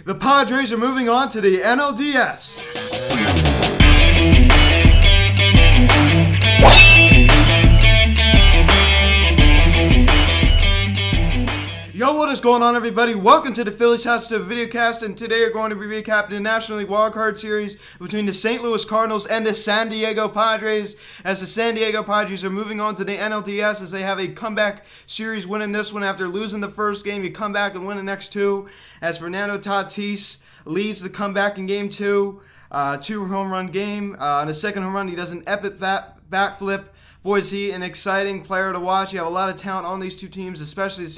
The Padres are moving on to the NLDS. Yo, what is going on, everybody? Welcome to the Phillies House to video cast, and today we're going to be recapping the National League Wildcard Series between the St. Louis Cardinals and the San Diego Padres, as the San Diego Padres are moving on to the NLDS as they have a comeback series, winning this one after losing the first game. You come back and win the next two, as Fernando Tatis leads the comeback in Game 2, 2-home run game. On the second home run, he does an epic backflip. Boy, is he an exciting player to watch. You have a lot of talent on these two teams, especially the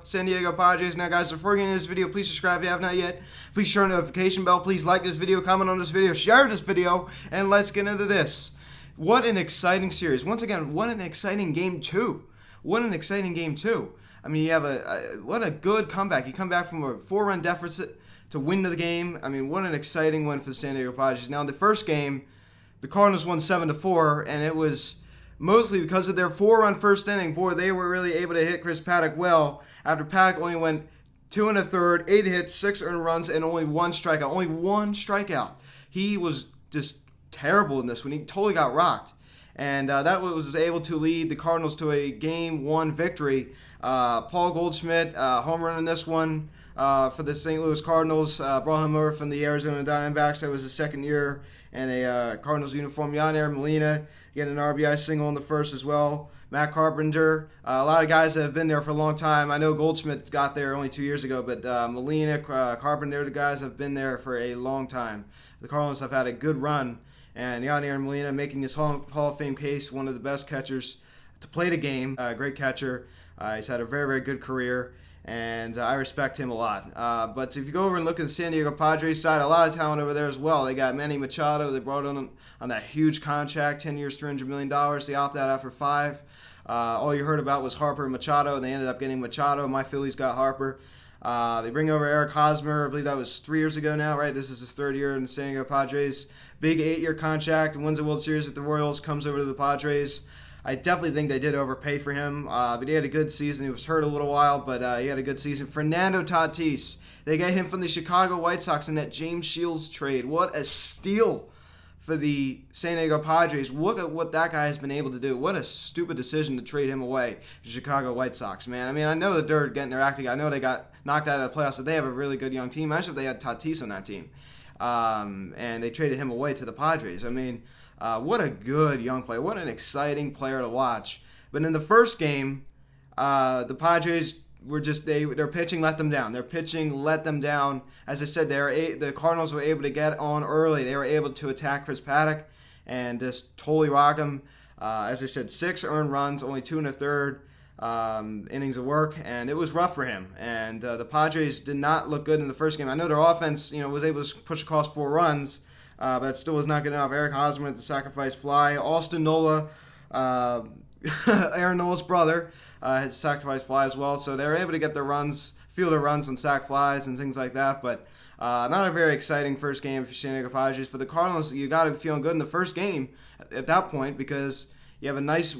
San Diego Padres. Now, guys, before getting into this video, please subscribe if you have not yet. Please share the notification bell. Please like this video, comment on this video, share this video, and let's get into this. What an exciting series. Once again, what an exciting Game 2. What an exciting Game 2. I mean, you have what a good comeback. You come back from a 4-run deficit to win the game. I mean, what an exciting win for the San Diego Padres. Now, in the first game, the Cardinals won 7-4, and it was mostly because of their 4-run first inning. Boy, they were really able to hit Chris Paddock well, after Paddock only went 2 1/3, 8 hits, 6 earned runs, and only 1 strikeout. Only 1 strikeout. He was just terrible in this one. He totally got rocked. And that was able to lead the Cardinals to a Game 1 victory. Paul Goldschmidt, home run in this one for the St. Louis Cardinals. Brought him over from the Arizona Diamondbacks. That was his second year in a Cardinals uniform. Yadier Molina getting an RBI single in the first as well. Matt Carpenter, a lot of guys that have been there for a long time. I know Goldschmidt got there only 2 years ago, but Molina, Carpenter, the guys have been there for a long time. The Cardinals have had a good run, and Yadier Molina making his Hall of Fame case, one of the best catchers to play the game. Great catcher. He's had a very, very good career, and I respect him a lot. But if you go over and look at the San Diego Padres side, a lot of talent over there as well. They got Manny Machado. They brought on that huge contract, 10 years, $300 million. They opted out after 5. All you heard about was Harper and Machado, and they ended up getting Machado. My Phillies got Harper. They bring over Eric Hosmer. I believe that was 3 years ago now, right? This is his 3rd year in the San Diego Padres. Big 8-year contract. Wins the World Series with the Royals. Comes over to the Padres. I definitely think they did overpay for him, but he had a good season. He was hurt a little while, but he had a good season. Fernando Tatis, they got him from the Chicago White Sox in that James Shields trade. What a steal for the San Diego Padres. Look at what that guy has been able to do. What a stupid decision to trade him away to Chicago White Sox, man. I mean, I know that they're getting their acting. I know they got knocked out of the playoffs, so they have a really good young team. Imagine if they had Tatis on that team. And they traded him away to the Padres. I mean, what a good young player. What an exciting player to watch. But in the first game, the Padres were just, their pitching let them down. Their pitching let them down. As I said, the Cardinals were able to get on early. They were able to attack Chris Paddock and just totally rock him. As I said, 6 earned runs, only 2 1/3 innings of work, and it was rough for him. And the Padres did not look good in the first game. I know their offense, was able to push across 4 runs, but it still was not good enough. Eric Hosmer with the sacrifice fly. Austin Nola, Aaron Nola's brother, had sacrifice fly as well. So they were able to get their runs, field their runs on sac flies and things like that. But not a very exciting first game for San Diego Padres. For the Cardinals, you got to be feeling good in the first game at that point, because you have a nice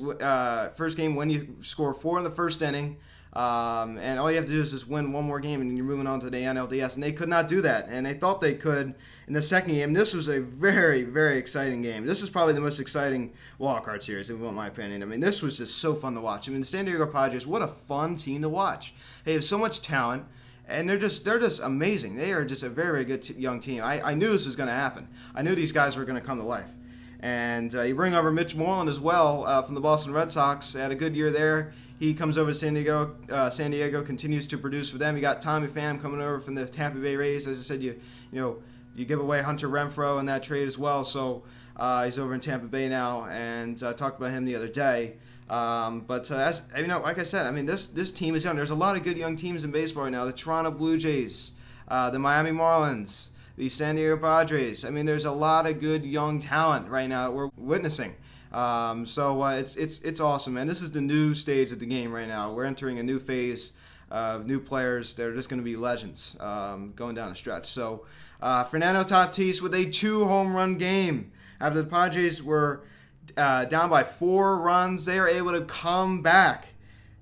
first game when you score 4 in the first inning. And all you have to do is just win one more game, and you're moving on to the NLDS. And they could not do that, and they thought they could in the second game. This was a very, very exciting game. This is probably the most exciting wildcard series, if you want my opinion. I mean, this was just so fun to watch. I mean, the San Diego Padres, what a fun team to watch. They have so much talent, and they're just amazing. They are just a very, very good young team. I knew this was going to happen. I knew these guys were going to come to life. And you bring over Mitch Moreland as well from the Boston Red Sox. They had a good year there. He comes over to San Diego. San Diego continues to produce for them. You got Tommy Pham coming over from the Tampa Bay Rays. As I said, you give away Hunter Renfroe in that trade as well. So he's over in Tampa Bay now, and I talked about him the other day. But as like I said, I mean, this team is young. There's a lot of good young teams in baseball right now. The Toronto Blue Jays, the Miami Marlins, the San Diego Padres. I mean, there's a lot of good young talent right now that we're witnessing. So it's awesome, man. This is the new stage of the game right now. We're entering a new phase of new players that are just going to be legends going down the stretch. So Fernando Tatis with a 2-home run game. After the Padres were down by 4 runs, they are able to come back.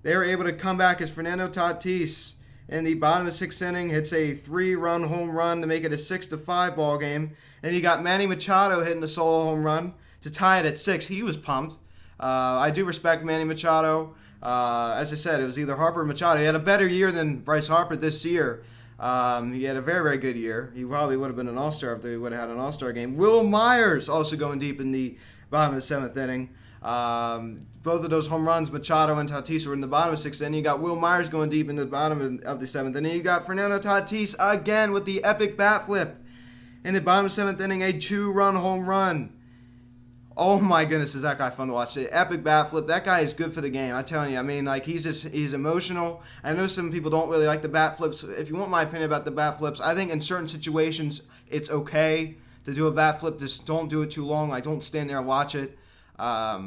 They were able to come back as Fernando Tatis in the bottom of the 6th inning, hits a 3-run home run to make it a 6-5 ball game. And you got Manny Machado hitting a solo home run to tie it at 6. He was pumped. I do respect Manny Machado. As I said, it was either Harper or Machado. He had a better year than Bryce Harper this year. He had a very, very good year. He probably would have been an all-star if they would have had an all-star game. Will Myers also going deep in the bottom of the 7th inning. Both of those home runs, Machado and Tatis, were in the bottom of the 6th inning. You got Will Myers going deep in the bottom of the 7th inning. You got Fernando Tatis again with the epic bat flip. In the bottom of the 7th inning, a 2-run home run. Oh my goodness, is that guy fun to watch. The epic bat flip. That guy is good for the game. I'm telling you. I mean, like, he's emotional. I know some people don't really like the bat flips. If you want my opinion about the bat flips, I think in certain situations it's okay to do a bat flip. Just don't do it too long. Like, don't stand there and watch it. I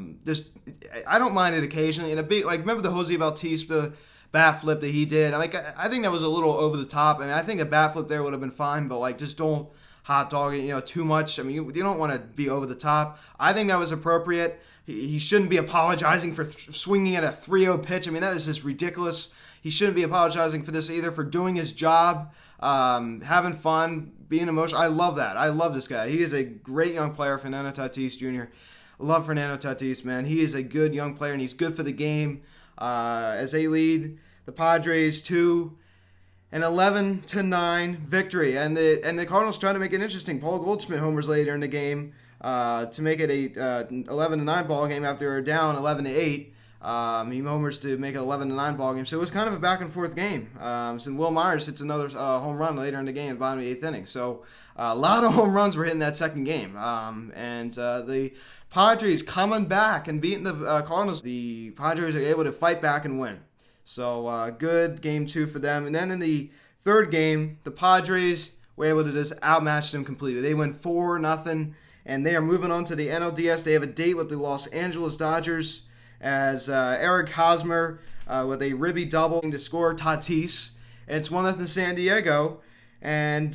don't mind it occasionally. In a big, like, remember the Jose Bautista bat flip that he did? I think that was a little over the top. I mean, I think a bat flip there would have been fine, but like, just don't hot dog it, too much. I mean, you don't want to be over the top. I think that was appropriate. He shouldn't be apologizing for swinging at a 3-0 pitch. I mean, that is just ridiculous. He shouldn't be apologizing for this either, for doing his job, having fun, being emotional. I love that. I love this guy. He is a great young player, Fernando Tatis Jr. I love Fernando Tatis, man. He is a good young player, and he's good for the game. As they lead the Padres to an 11-9 victory, and the Cardinals trying to make it interesting. Paul Goldschmidt homers later in the game to make it a 11-9 ball game after they're down 11-8. He homers to make it 11-9 ball game, so it was kind of a back and forth game. So Will Myers hits another home run later in the game, bottom of the 8th inning. So a lot of home runs were hitting that second game, and the Padres coming back and beating the Cardinals. The Padres are able to fight back and win. So good game 2 for them. And then in the third game, the Padres were able to just outmatch them completely. They win 4-0, and they are moving on to the NLDS. They have a date with the Los Angeles Dodgers as Eric Hosmer with a ribby double to score Tatis. And it's 1-0 San Diego. And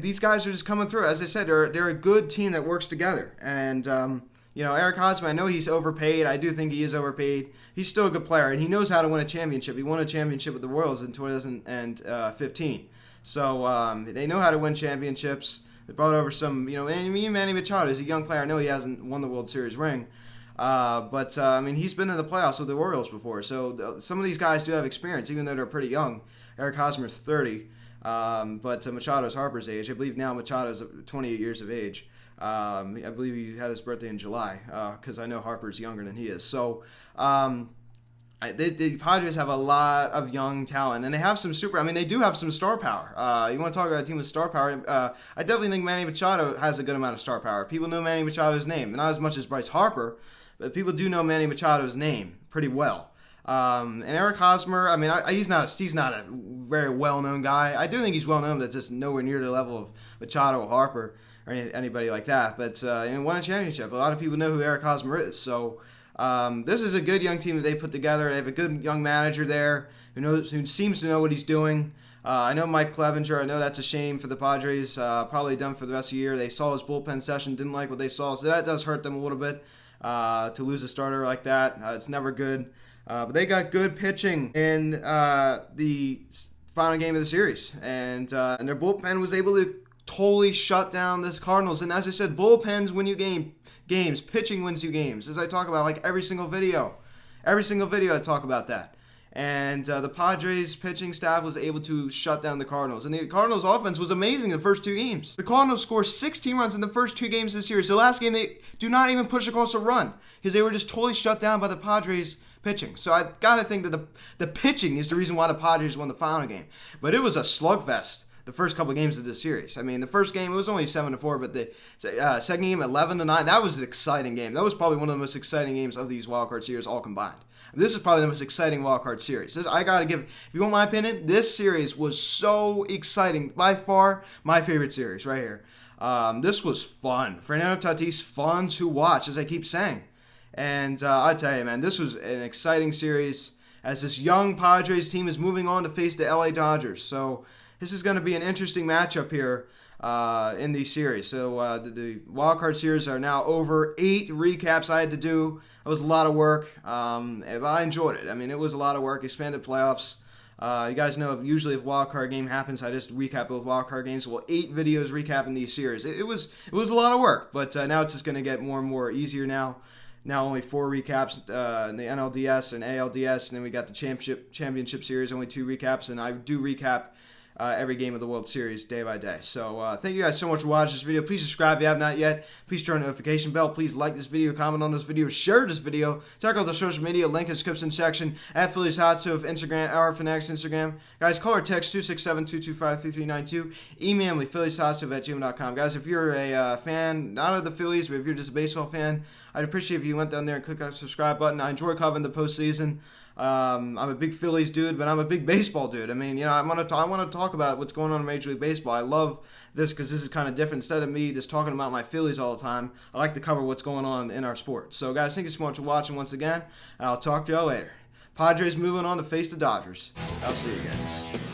these guys are just coming through. As I said, they're a good team that works together. And Eric Hosmer, I know he's overpaid. I do think he is overpaid. He's still a good player, and he knows how to win a championship. He won a championship with the Royals in 2015. So they know how to win championships. They brought over some, and Manny Machado is a young player. I know he hasn't won the World Series ring. But he's been in the playoffs with the Orioles before. So some of these guys do have experience, even though they're pretty young. Eric Hosmer's 30. But Machado's Harper's age. I believe now Machado's 28 years of age. I believe he had his birthday in July, because I know Harper's younger than he is. So the Padres have a lot of young talent, and they have some they do have some star power. You want to talk about a team with star power? I definitely think Manny Machado has a good amount of star power. People know Manny Machado's name, not as much as Bryce Harper, but people do know Manny Machado's name pretty well. And Eric Hosmer, he's not a very well-known guy. I do think he's well-known, but just nowhere near the level of Machado or Harper or anybody like that. But won a championship. A lot of people know who Eric Hosmer is. So this is a good young team that they put together. They have a good young manager there who seems to know what he's doing. I know Mike Clevenger. I know that's a shame for the Padres. Probably done for the rest of the year. They saw his bullpen session, didn't like what they saw, so that does hurt them a little bit to lose a starter like that. It's never good. But they got good pitching in the final game of the series, and their bullpen was able to totally shut down this Cardinals. And as I said, bullpens win you games. Pitching wins you games, as I talk about like every single video. Every single video I talk about that. And the Padres pitching staff was able to shut down the Cardinals. And the Cardinals offense was amazing the first 2 games. The Cardinals scored 16 runs in the first 2 games of the series. The last game, they do not even push across a run because they were just totally shut down by the Padres pitching. So I got to think that the pitching is the reason why the Padres won the final game. But it was a slugfest the first couple of games of this series. The first game, it was only 7-4, but the second game, 11-9, that was an exciting game. That was probably one of the most exciting games of these wildcard series all combined. This is probably the most exciting wildcard series. I got to give, if you want my opinion, this series was so exciting. By far, my favorite series right here. This was fun. Fernando Tatis, fun to watch, as I keep saying. And I tell you, man, this was an exciting series as this young Padres team is moving on to face the LA Dodgers. So this is going to be an interesting matchup here in these series. So the wildcard series are now over. 8 recaps I had to do. It was a lot of work. I enjoyed it. It was a lot of work. Expanded playoffs. You guys know usually if wild card game happens, I just recap both wild card games. Well, 8 videos recapping these series. It was a lot of work, but now it's just going to get more and more easier now. Now only 4 recaps in the NLDS and ALDS, and then we got the championship series, only 2 recaps, and I do recap every game of the World Series day by day. So thank you guys so much for watching this video. Please subscribe if you have not yet. Please turn on the notification bell. Please like this video, comment on this video, share this video. Check out the social media, link in the description section, at Phillies Hot Stove, Instagram, our Fanatics Instagram. Guys, call or text 267-225-3392. Email me, phillieshotstove@gmail.com. Guys, if you're a fan, not of the Phillies, but if you're just a baseball fan, I'd appreciate if you went down there and clicked that subscribe button. I enjoy covering the postseason. I'm a big Phillies dude, but I'm a big baseball dude. I mean, I want to talk about what's going on in Major League Baseball. I love this because this is kind of different. Instead of me just talking about my Phillies all the time, I like to cover what's going on in our sport. So, guys, thank you so much for watching once again, and I'll talk to y'all later. Padres moving on to face the Dodgers. I'll see you guys.